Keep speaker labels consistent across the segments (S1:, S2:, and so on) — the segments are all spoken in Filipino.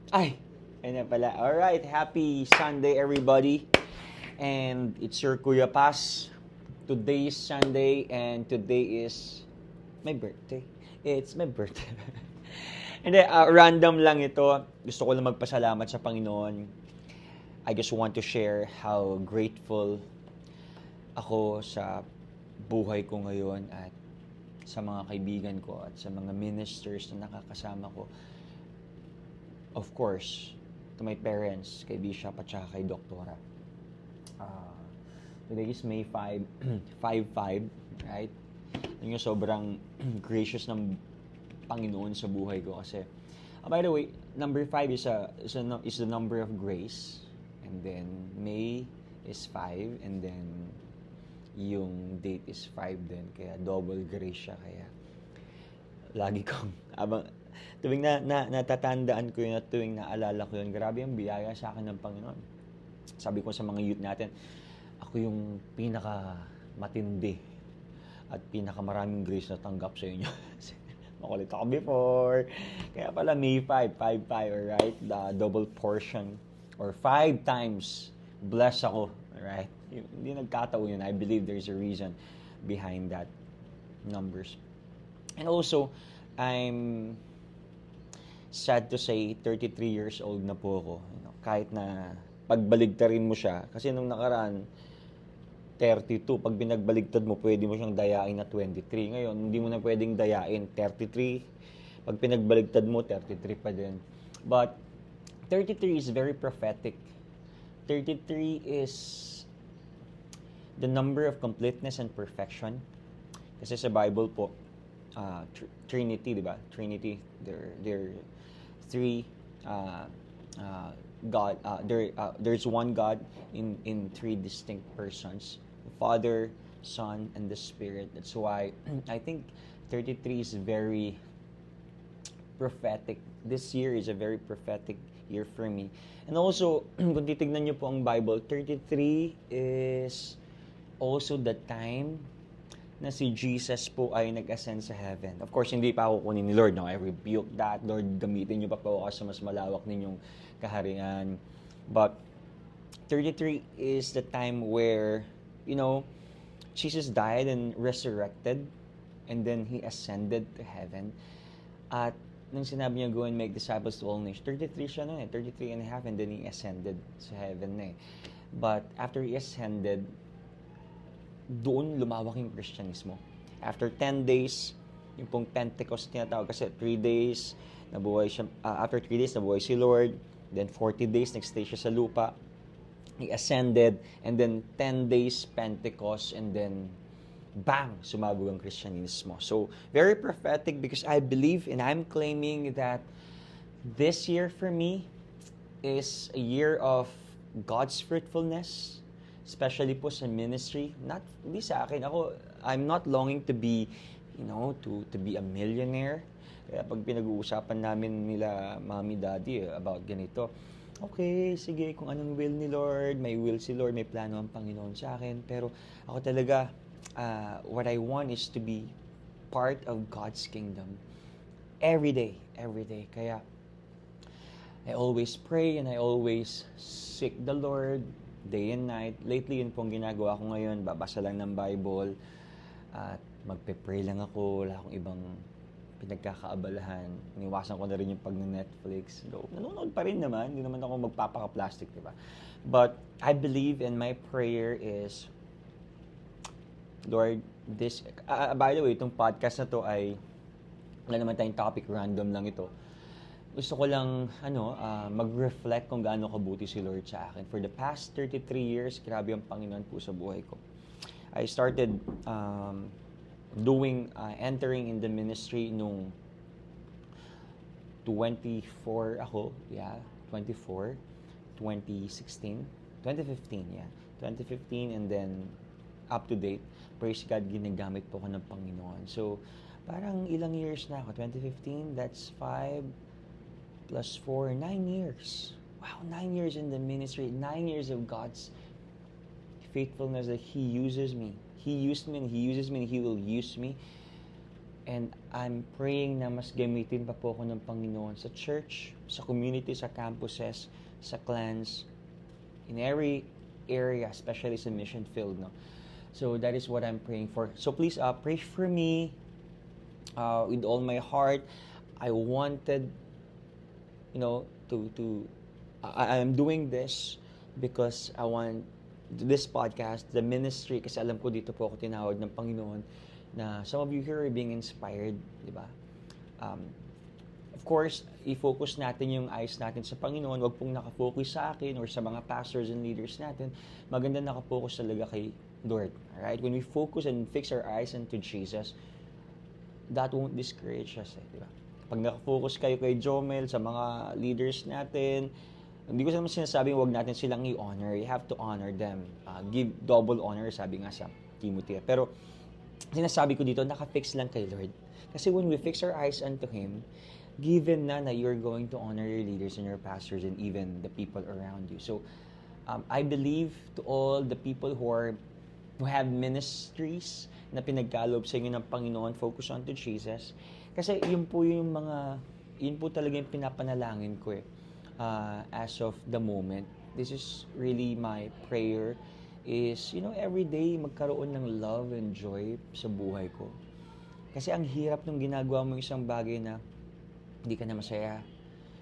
S1: Ay, ayun na pala. Alright, happy Sunday everybody. And it's your Kuya Paz. Today is Sunday and today is my birthday. It's my birthday. Hindi, random lang ito. Gusto ko lang magpasalamat sa Panginoon. I just want to share how grateful ako sa buhay ko ngayon at sa mga kaibigan ko at sa mga ministers na nakakasama ko. Of course, to my parents, kay Bishop at saka kay Doktora. Uh, Today is May 5, 5-5, right? Yun yung sobrang gracious ng Panginoon sa buhay ko kasi by the way, number 5 is the number of grace, and then May is 5, and then yung date is 5 din, kaya double grace siya, kaya lagi kong abang tuwing natatandaan ko yun at tuwing naalala ko yun, grabe ang biyaya sa akin ng Panginoon. Sabi ko sa mga youth natin, ako yung pinaka matindi at pinaka maraming grace na tanggap sa inyo. Makulit ako before. Kaya pala May 5, 5-5, alright? The double portion or 5 times bless ako, alright? Hindi nagkataon yun. I believe there's a reason behind that numbers. And also, I'm sad to say, 33 years old na po ako. Kahit na pagbaligtarin mo siya, kasi nung nakaraan, 32, pag binagbaligtad mo, pwede mo siyang dayain na 23. Ngayon, hindi mo na pwedeng dayain 33. Pag pinagbaligtad mo, 33 pa din. But 33 is very prophetic. 33 is the number of completeness and perfection. Kasi sa Bible po, Trinity, di ba? Trinity, they're three God. There's one God in three distinct persons: the Father, Son, and the Spirit. That's why I think 33 is very prophetic. This year is a very prophetic year for me. And also, kung titignan niyo po ang Bible, 33 is also the time na si Jesus po ay nag-ascend sa heaven. Of course, hindi pa ako kunin ni Lord. No? I rebuke that. Lord, gamitin niyo pa po ako sa mas malawak ninyong kaharian. But 33 is the time where, Jesus died and resurrected, and then He ascended to heaven. At nung sinabi niya, go and make disciples to all nations, 33 siya na 33 and a half, and then He ascended sa heaven na But after He ascended, doon lumawak yung Kristyanismo. After 10 days, yung pong Pentecost tinatawag, kasi 3 days, nabuhay siya, after 3 days, nabuhay si Lord, then 40 days, nagstay siya sa lupa, He ascended, and then 10 days Pentecost, and then bang, sumabog ang Kristyanismo. So, very prophetic because I believe and I'm claiming that this year for me is a year of God's fruitfulness, especially po sa ministry. Hindi sa akin. I'm not longing to be, to be a millionaire. Kaya pag pinag-uusapan namin nila, mommy, daddy, about ganito, okay, sige, kung anong will ni Lord, may will si Lord, may plano ang Panginoon sa akin. Pero ako talaga, what I want is to be part of God's kingdom. Every day. Kaya, I always pray and I always seek the Lord day and night. Lately, yun pong ginagawa ko ngayon. Babasa lang ng Bible at magpe-pray lang ako. Wala akong ibang pinagkakaabalahan. Iniwasan ko na rin yung pag-Netflix. Nanonood pa rin naman. Hindi naman ako magpapaka-plastic, diba? But I believe, and my prayer is, Lord, this... by the way, itong podcast na to ay wala naman tayong topic, random lang ito. Gusto ko lang mag-reflect kung gaano kabuti si Lord sa akin. For the past 33 years, grabe ang Panginoon po sa buhay ko. I started entering in the ministry nung 24 ako. Yeah, 24. 2016. 2015, yeah. 2015, and then up to date. Praise God, ginagamit po ko ng Panginoon. So, parang ilang years na ako. 2015, that's 5 plus 4, 9 years. Wow, 9 years in the ministry, 9 years of God's faithfulness that He uses me. He used me and He uses me and He will use me. And I'm praying na mas gamitin pa po ako ng Panginoon sa church, sa community, sa campuses, sa clans, in every area, especially sa mission field, no? So that is what I'm praying for. So please pray for me with all my heart. I wanted, I'm doing this because I want this podcast, the ministry, kasi alam ko dito po ako tinawag ng Panginoon, na some of you here are being inspired, di ba? Of course, i-focus natin yung eyes natin sa Panginoon. Huwag pong nakafocus sa akin or sa mga pastors and leaders natin. Maganda nakafocus talaga kay Lord. Alright? When we focus and fix our eyes into Jesus, that won't discourage us, di ba? Pag nakafocus kayo kay Jomel, sa mga leaders natin, hindi ko naman sinasabing huwag natin silang i-honor. You have to honor them. Give double honor, sabi nga sa Timothy. Pero, sinasabi ko dito, nakafix lang kay Lord. Kasi when we fix our eyes unto Him, given na you're going to honor your leaders and your pastors and even the people around you. So, I believe to all the people who have ministries na pinagkaloob sa inyo ng Panginoon, focus on to Jesus. Kasi yun po talaga yung pinapanalangin ko as of the moment. This is really my prayer is, every day magkaroon ng love and joy sa buhay ko. Kasi ang hirap nung ginagawa mo isang bagay na hindi ka na masaya.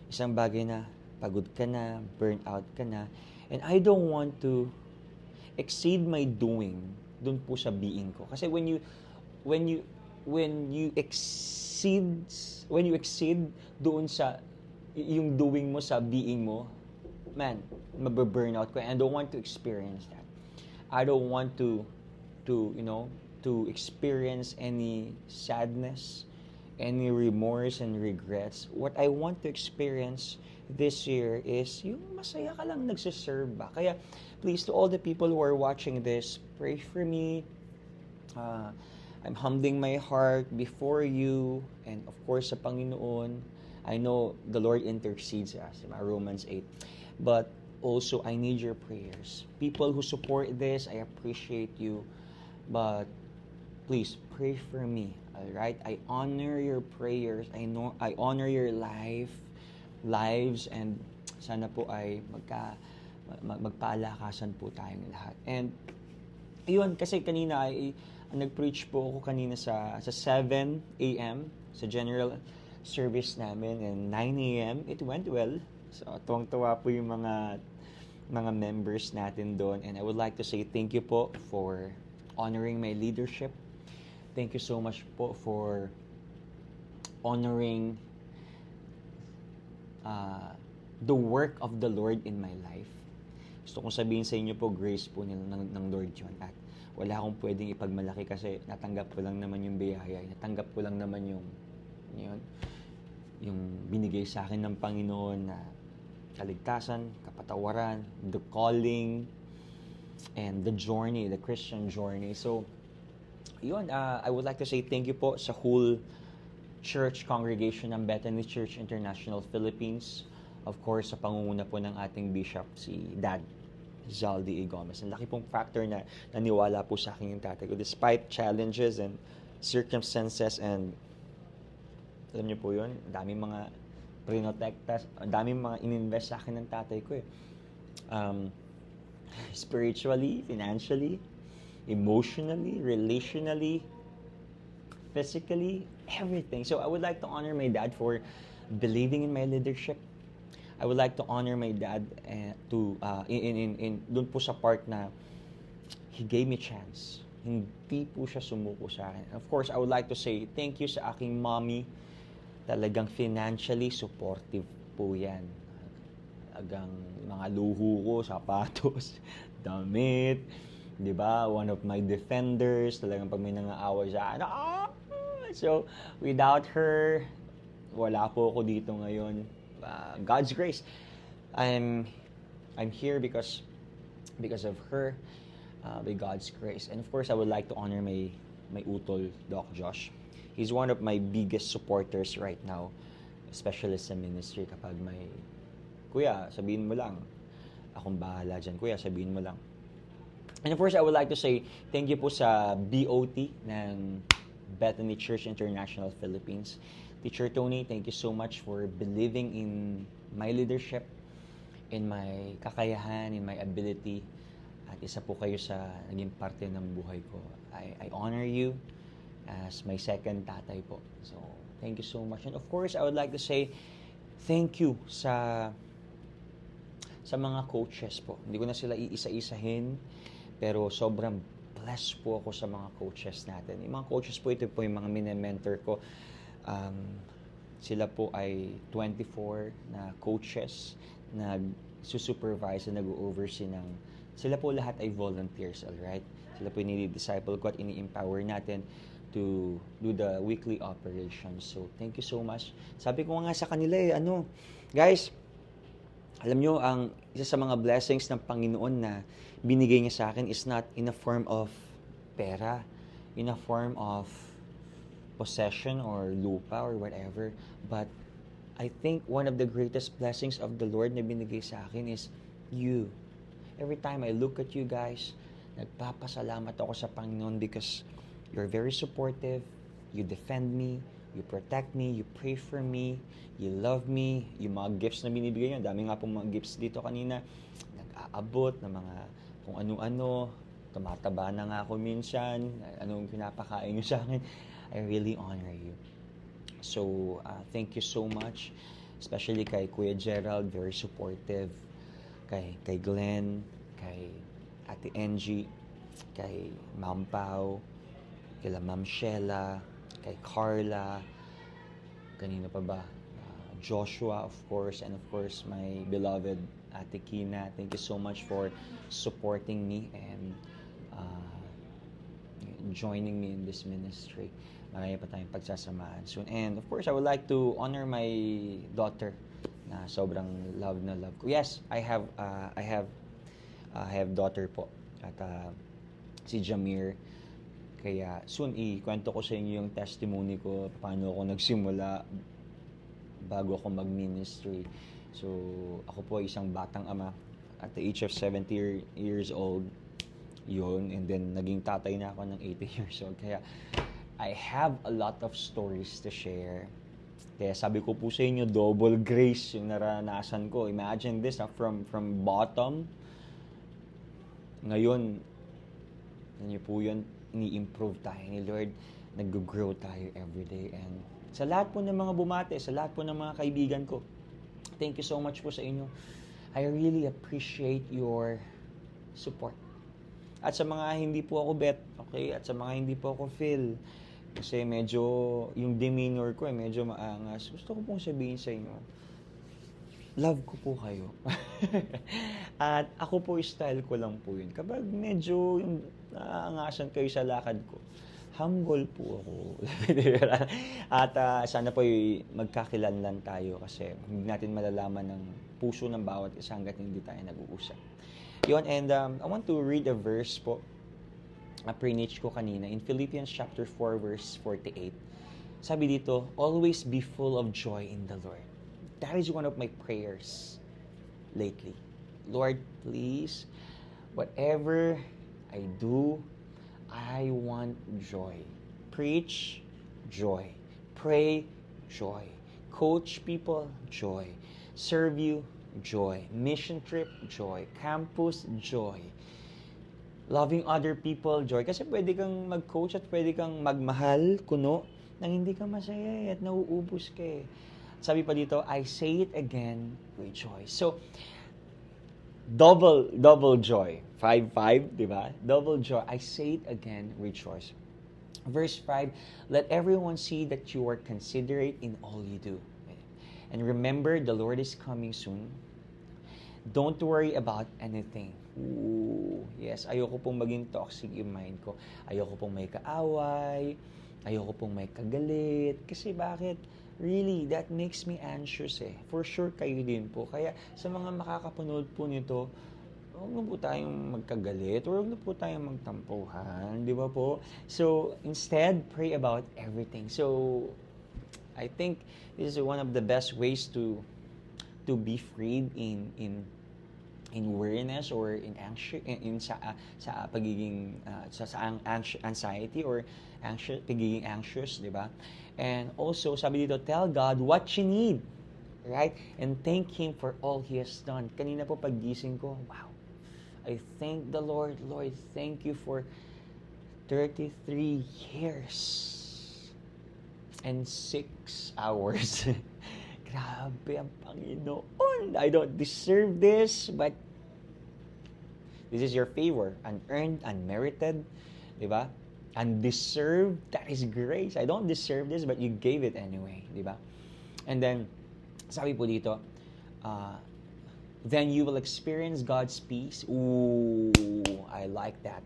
S1: Isang bagay na pagod ka na, burnt out ka na. And I don't want to exceed my doing dun po sa being ko. Kasi when you exceed doon sa yung doing mo sa being mo, man, mababurnout ko. And I don't want to experience that. I don't want to experience any sadness, any remorse and regrets. What I want to experience this year is yung masaya ka lang nagsiserve ba. Kaya, please, to all the people who are watching this, pray for me. I'm humbling my heart before you and of course sa Panginoon. I know the Lord intercedes us, Romans 8. But also, I need your prayers. People who support this, I appreciate you. But please, pray for me. Alright? I honor your prayers. I honor your lives, and sana po ay magpaalakasan po tayong lahat. And yun, kasi kanina nag-preach po ako kanina sa 7 a.m. sa general service namin, and 9 a.m. it went well. So tuwang-tuwa po yung mga members natin doon, and I would like to say thank you po for honoring my leadership. Thank you so much po for honoring the work of the Lord in my life. Gusto kong sabihin sa inyo po, grace po ng Lord yun. At wala akong pwedeng ipagmalaki kasi natanggap ko lang naman yung biyaya. Natanggap ko lang naman yung binigay sa akin ng Panginoon na kaligtasan, kapatawaran, the calling, and the journey, the Christian journey. So, yun, I would like to say thank you po sa whole church congregation ng Bethany Church International Philippines. Of course, sa pangunguna po ng ating bishop, si Dad Zaldi A. Gomez. Ang laki pong factor na naniwala po sa akin yung tatay ko. Despite challenges and circumstances and alam niyo po yun, daming mga prinotektas, daming mga ininvest sa akin ng tatay ko spiritually, financially, emotionally, relationally, physically, everything. So I would like to honor my dad for believing in my leadership. I would like to honor my dad in doon po sa part na he gave me chance. Hindi po siya sumuko sa akin. Of course, I would like to say thank you sa aking mommy. Talagang financially supportive po yan. Talagang mga luho ko, sapatos, damit, di ba? One of my defenders, talagang pag may nangaaway sa akin, So, without her, wala po ako dito ngayon. God's grace. I'm here because of her, by God's grace. And of course, I would like to honor my utol, Doc Josh. He's one of my biggest supporters right now, especially sa ministry. Kapag may, Kuya, sabihin mo lang. Akong bahala dyan. Kuya, sabihin mo lang. And of course, I would like to say thank you po sa BOT ng Bethany Church International Philippines. Teacher Tony, thank you so much for believing in my leadership, in my kakayahan, in my ability. At isa po kayo sa naging parte ng buhay ko. I honor you as my second tatay po. So, thank you so much. And of course, I would like to say thank you sa mga coaches po. Hindi ko na sila iisa-isahin, pero sobrang blessed po ako sa mga coaches natin. Yung mga coaches po, ito po yung mga mini-mentor ko. Sila po ay 24 na coaches na nag-supervise na nag-oversee ng... Sila po lahat ay volunteers, alright? Sila po yung nidi-disciple ko at ini-empower natin to do the weekly operations. So, thank you so much. Sabi ko nga sa kanila guys, alam nyo, ang isa sa mga blessings ng Panginoon na binigay niya sa akin is not in a form of pera, in a form of possession or lupa or whatever. But I think one of the greatest blessings of the Lord na binigay sa akin is you. Every time I look at you guys, nagpapasalamat ako sa Panginoon because you're very supportive, you defend me, you protect me, you pray for me, you love me. Yung mga gifts na binibigay nyo, dami nga pong mga gifts dito kanina, nag-aabot ng mga kung ano-ano, tumataba na nga ako minsan, anong pinapakain nyo sa akin. I really honor you. So, thank you so much. Especially kay Kuya Gerald, very supportive. Kay Glenn, kay Ate Angie, kay Ma'am Pao, kila Ma'am Sheila, kay Carla, kanina pa ba? Joshua, of course, and of course, my beloved Ate Kina. Thank you so much for supporting me and joining me in this ministry. Marami pa tayong pagsasamahan soon. And of course, I would like to honor my daughter na sobrang love na love ko. Yes, I have daughter po. At si Jamir. Kaya soon ikwento ko sa inyo yung testimony ko, paano ako nagsimula bago ako mag-ministry. So, ako po isang batang ama at the age of 70 years old. Yun, and then naging tatay na ako ng 80 years old. Kaya I have a lot of stories to share. Kaya sabi ko po sa inyo, double grace yung naranasan ko. Imagine this, from bottom. Ngayon, niyo po yun, ini-improve tayo ni Lord. Nag-grow tayo everyday. And sa lahat po ng mga bumate, sa lahat po ng mga kaibigan ko, thank you so much po sa inyo. I really appreciate your support. At sa mga hindi po ako bet, okay? At sa mga hindi po ako feel, kasi medyo, yung demeanor ko medyo maangas. Gusto ko pong sabihin sa inyo, love ko po kayo. At ako po, style ko lang po yun. Kapag medyo yung naangasan kayo sa lakad ko, humble po ako. At sana po magkakilanlan tayo kasi hindi natin malalaman ng puso ng bawat isa hanggat hindi tayo nag-uusap. Yun, and I want to read a verse po na preach ko kanina in Philippians chapter 4 verse 48. Sabi dito, always be full of joy in the Lord. That is one of my prayers lately. Lord, please, whatever I do, I want joy. Preach, joy. Pray, joy. Coach people, joy. Serve you, joy. Mission trip, joy. Campus, joy. Loving other people, joy. Kasi pwede kang mag-coach at pwede kang magmahal, kuno, nang hindi ka masaya at nauubos ka eh. Sabi pa dito, I say it again, rejoice. So, double joy. 5-5, di ba? Double joy. I say it again, rejoice. Verse 5, let everyone see that you are considerate in all you do. And remember, the Lord is coming soon. Don't worry about anything. Ooh, yes, ayoko pong maging toxic yung mind ko. Ayoko pong may kaaway. Ayoko pong may kagalit. Kasi bakit? Really, that makes me anxious eh. For sure, kayo din po. Kaya sa mga makakapanood po nito, huwag na po tayong magkagalit or huwag na po tayong magtampuhan. Di ba po? So, instead, pray about everything. So, I think this is one of the best ways to be freed in in weariness or in anxious sa pagiging anxiety or pagiging anxious, di ba? And also sabi dito, tell God what you need, right? And thank Him for all He has done. Kanina po paggising ko, wow, I thank the Lord. Lord, thank you for 33 years and 6 hours. Grabe ang Panginoon. I don't deserve this, but this is your favor. Unearned, unmerited. Diba? Undeserved. That is grace. I don't deserve this, but you gave it anyway. Diba? And then, sabi po dito, then you will experience God's peace. Ooh, I like that.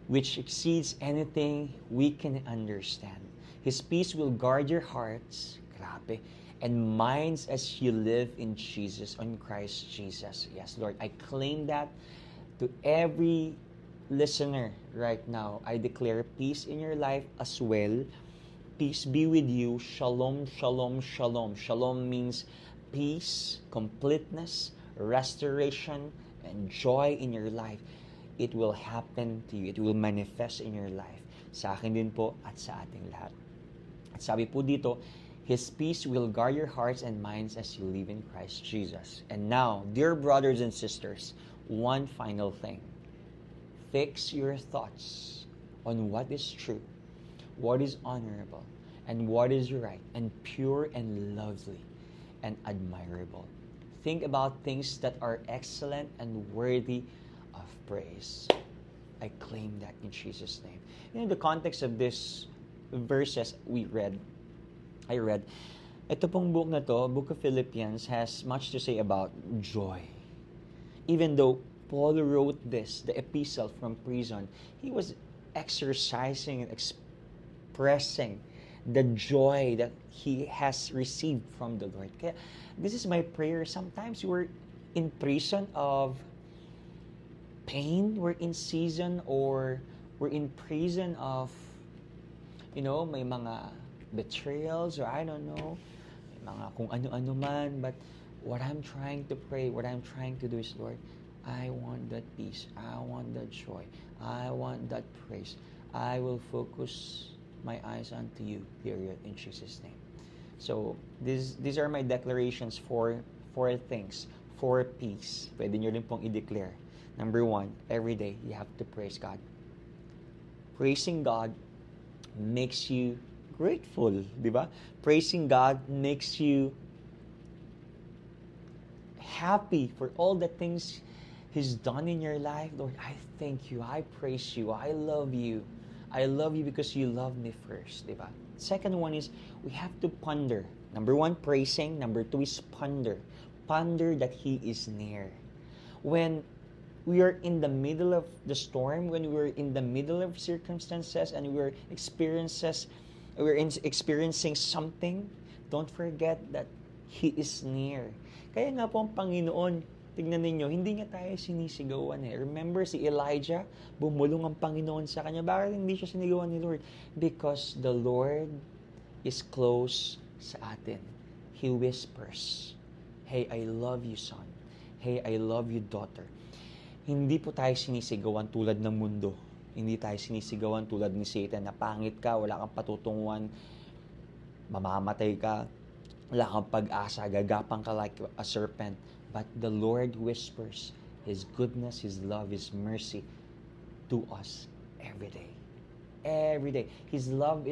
S1: Which exceeds anything we can understand. His peace will guard your hearts. Grabe. And minds as you live in Jesus, on Christ Jesus. Yes, Lord, I claim that to every listener right now. I declare peace in your life as well. Peace be with you. Shalom, shalom, shalom. Shalom means peace, completeness, restoration, and joy in your life. It will happen to you. It will manifest in your life. Sa akin din po at sa ating lahat. At sabi po dito, His peace will guard your hearts and minds as you live in Christ Jesus. And now, dear brothers and sisters, one final thing. Fix your thoughts on what is true, what is honorable, and what is right, and pure and lovely, and admirable. Think about things that are excellent and worthy of praise. I claim that in Jesus' name. In the context of this verses I read, ito pong book na to, Book of Philippians, has much to say about joy. Even though Paul wrote this, the epistle from prison, he was exercising and expressing the joy that he has received from the Lord. Kaya, this is my prayer. Sometimes we're in prison of pain, we're in season or we're in prison of, may mga betrayals or I don't know, mga kung ano-ano man, but what I'm trying to pray, what I'm trying to do is, Lord, I want that peace, I want that joy, I want that praise. I will focus my eyes onto you, period, in Jesus' name. So, these are my declarations for 4 things, for peace. Pwede nyo rin pong i-declare. Number 1, every day, you have to praise God. Praising God makes you grateful, di ba? Praising God makes you happy for all the things He's done in your life. Lord, I thank you. I praise you. I love you. I love you because you love me first, di ba? Second one is, we have to ponder. Number 1, praising. Number 2 is ponder. Ponder that He is near. When we are in the middle of the storm, when we're in the middle of circumstances and we're experiencing something, don't forget that He is near. Kaya nga po ang Panginoon, tignan ninyo, hindi niya tayo sinisigawan eh. Remember si Elijah, bumulong ang Panginoon sa kanya. Bakit hindi siya sinigawan ni Lord? Because the Lord is close sa atin. He whispers, hey, I love you, son. Hey, I love you, daughter. Hindi po tayo sinisigawan tulad ng mundo. Hindi tayo sinisigawan tulad ni Satan na pangit ka, wala kang patutunguhan, mamamatay ka, wala kang pag-asa, gagapang ka like a serpent. But the Lord whispers His goodness, His love, His mercy to us every day. Every day. His love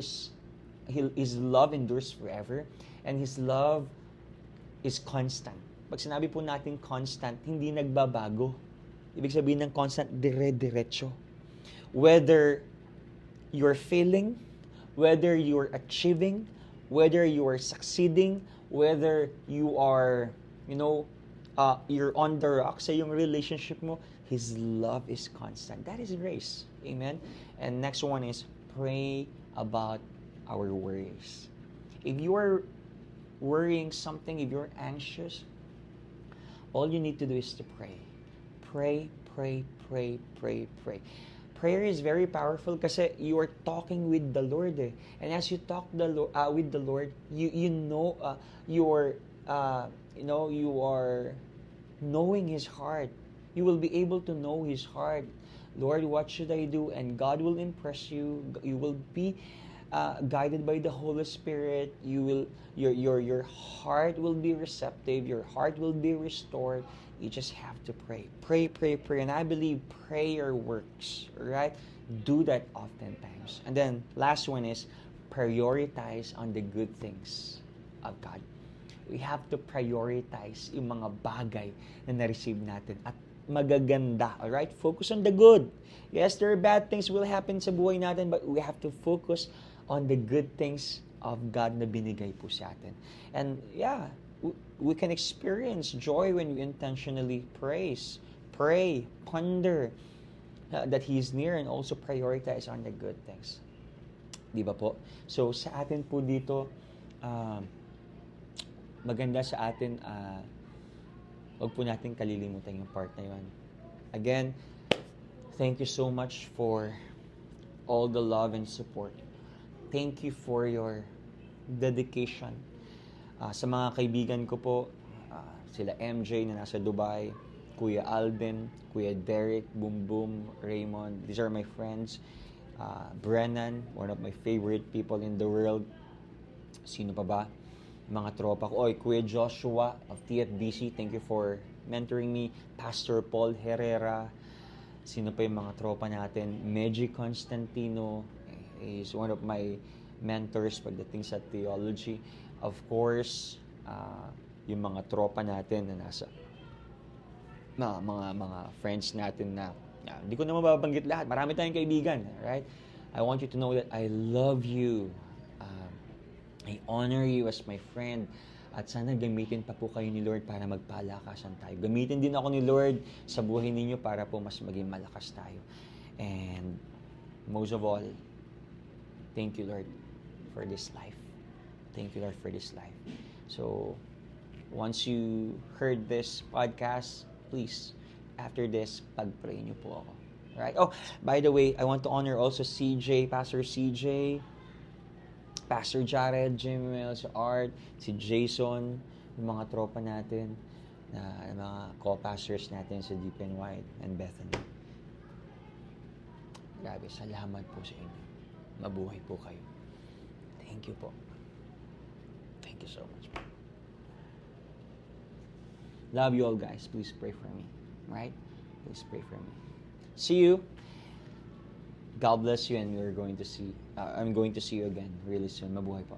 S1: endures forever, and His love is constant. Pag sinabi po natin constant, hindi nagbabago. Ibig sabihin ng constant, dire-diretso. Whether you're failing, whether you're achieving, whether you are succeeding, whether you are, you're on the rock sa yung relationship mo, His love is constant. That is grace. Amen? And next one is, pray about our worries. If you are worrying something, if you're anxious, all you need to do is to pray. Pray, pray, pray, pray, pray. Prayer is very powerful kasi you are talking with the Lord eh. And as you talk with the Lord, you are knowing His heart. You will be able to know His heart. Lord, what should I do? And God will impress you. You will be guided by the Holy Spirit. Your heart will be receptive. Your heart will be restored. You just have to pray. Pray, pray, pray. And I believe prayer works, right? Do that oftentimes. And then, last one is prioritize on the good things of God. We have to prioritize yung mga bagay na na-receive natin at magaganda. Alright? Focus on the good. Yes, there are bad things will happen sa buhay natin, but we have to focus on the good things of God na binigay po sa atin. And yeah, we can experience joy when we intentionally pray, ponder that He is near, and also prioritize on the good things. Di ba po? So, sa atin po dito, maganda sa atin, huwag po natin kalilimutan yung part na yun. Again, thank you so much for all the love and support. Thank you for your dedication. Sa mga kaibigan ko po, sila MJ na nasa Dubai, Kuya Alden, Kuya Derek, Boom Boom, Raymond, these are my friends. Brennan, one of my favorite people in the world. Sino pa ba? Mga tropa ko. Kuya Joshua of TFDC, thank you for mentoring me. Pastor Paul Herrera. Sino pa yung mga tropa natin? Meji Constantino is one of my mentors pagdating sa theology. Of course, yung mga tropa natin na nasa mga friends natin na hindi ko na mababanggit lahat. Marami tayong kaibigan, right? I want you to know that I love you. I honor you as my friend. At sana gamitin pa po kayo ni Lord para magpalakasan tayo. Gamitin din ako ni Lord sa buhay ninyo para po mas maging malakas tayo. And most of all, thank you, Lord, for this life. Thank you, Lord, for this life. So, once you heard this podcast, please, after this, pag-pray niyo po ako. Right? Oh, by the way, I want to honor also CJ, Pastor CJ, Pastor Jared, Jim Mills, Art, si Jason, yung mga tropa natin, na mga co-pastors natin sa Deep and Wide and Bethany. Grabe, salamat po sa inyo. Mabuhay po kayo. Thank you po. Thank you so much. Love you all, guys. Please pray for me. Right? Please pray for me. See you. God bless you, and I'm going to see you again really soon. Mabuhay po.